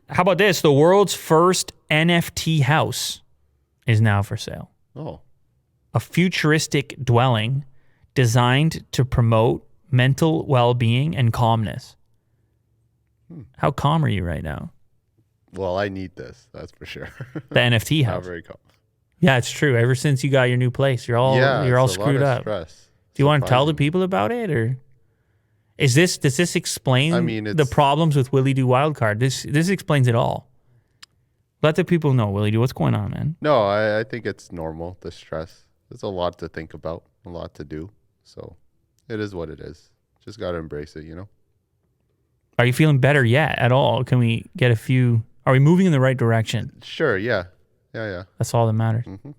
How about this? The world's first NFT house is now for sale. Oh. A futuristic dwelling designed to promote mental well-being and calmness. How calm are you right now? Well, I need this. That's for sure. The NFT Not house. very calm. Yeah, it's true. Ever since you got your new place, you're all screwed up. Stress. Do you want to tell the people about it, or does this explain the problems with Willie Do Wildcard? This explains it all. Let the people know, Willie Do, what's going on, man? No, I think it's normal, the stress. There's a lot to think about, a lot to do. So it is what it is. Just got to embrace it, you know? Are you feeling better yet at all? Can we get a few... Are we moving in the right direction? Sure, yeah. Yeah. That's all that matters. Mm-hmm.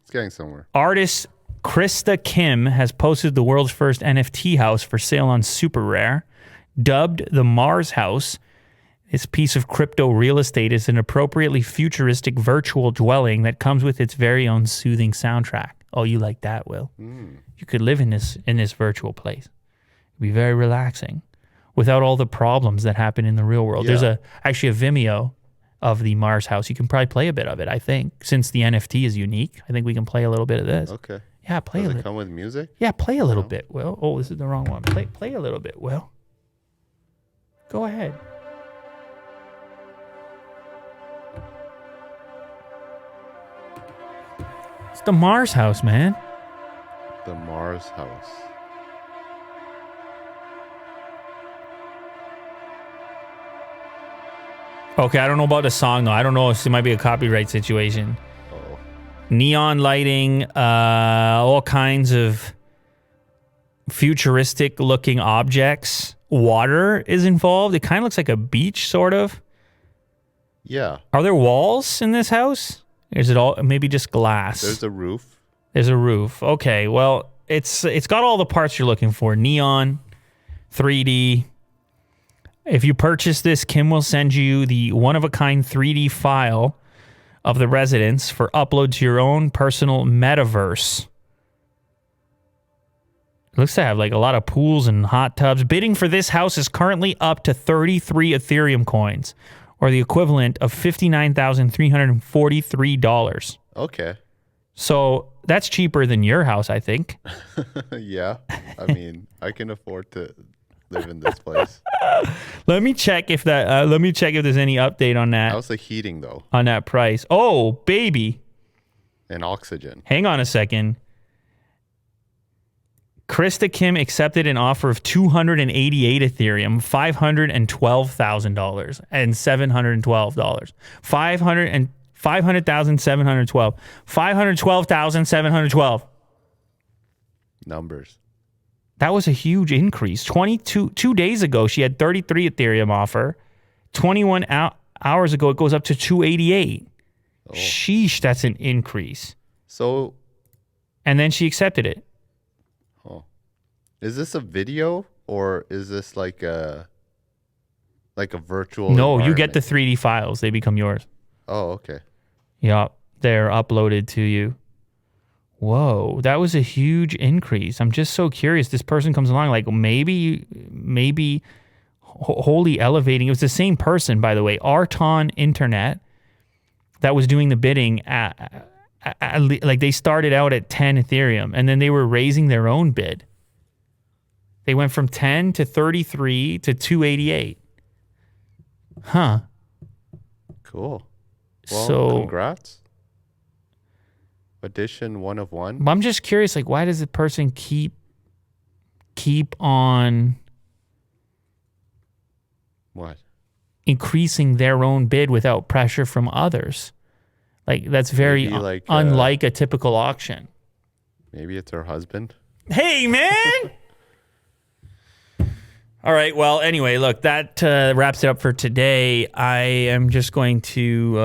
It's getting somewhere. Artist Krista Kim has posted the world's first NFT house for sale on Super Rare. Dubbed the Mars House, this piece of crypto real estate is an appropriately futuristic virtual dwelling that comes with its very own soothing soundtrack. Oh, you like that, Will? You could live in this virtual place. It'd be very relaxing without all the problems that happen in the real world. Yeah. There's actually a Vimeo of the Mars House. You can probably play a bit of it, I think. Since the NFT is unique, I think we can play a little bit of this. Okay. Yeah, play Does a it little. come with music? Yeah, play a little bit, Will. Oh, this is the wrong one. Play a little bit, Will. Go ahead. It's the Mars House, man. The Mars House. Okay, I don't know about the song, though. I don't know if it might be a copyright situation. Oh. Neon lighting, all kinds of futuristic-looking objects. Water is involved. It kind of looks like a beach, sort of. Yeah. Are there walls in this house? Or is it all maybe just glass? There's a roof. There's a roof. Okay, well, it's got all the parts you're looking for. Neon, 3D. If you purchase this, Kim will send you the one-of-a-kind 3D file of the residence for upload to your own personal metaverse. It looks to have like a lot of pools and hot tubs. Bidding for this house is currently up to 33 Ethereum coins, or the equivalent of $59,343. Okay. So that's cheaper than your house, I think. Yeah. I mean, I can afford to live in this place. Let me check if that. Let me check if there's any update on that. How's the heating though? On that price. Oh, baby. And oxygen. Hang on a second. Krista Kim accepted an offer of 288 Ethereum, $512,000 and $712. 500,712. 512,712. Numbers. That was a huge increase. 2 days ago, she had 33 Ethereum offer. 21 hours ago, it goes up to 288. Oh. Sheesh, that's an increase. So, and then she accepted it. Oh, is this a video or is this like a virtual? No, you get the 3D files. They become yours. Oh, okay. Yeah, they're uploaded to you. Whoa, that was a huge increase. I'm just so curious. This person comes along like maybe wholly elevating. It was the same person, by the way, Arton Internet, that was doing the bidding like they started out at 10 Ethereum and then they were raising their own bid. They went from 10 to 33 to 288. Huh. Cool. Well, so congrats. Edition 1 of 1. I'm just curious, like, why does the person keep on what? Increasing their own bid without pressure from others? Like, that's very unlike a typical auction. Maybe it's her husband. Hey, man! All right, well, anyway, look, that wraps it up for today. I am just going to...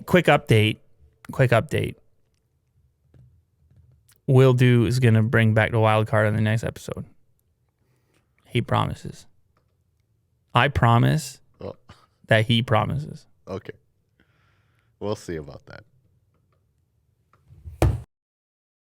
quick update. Will Do is going to bring back the wild card on the next episode. He promises. I promise that he promises. Okay. We'll see about that.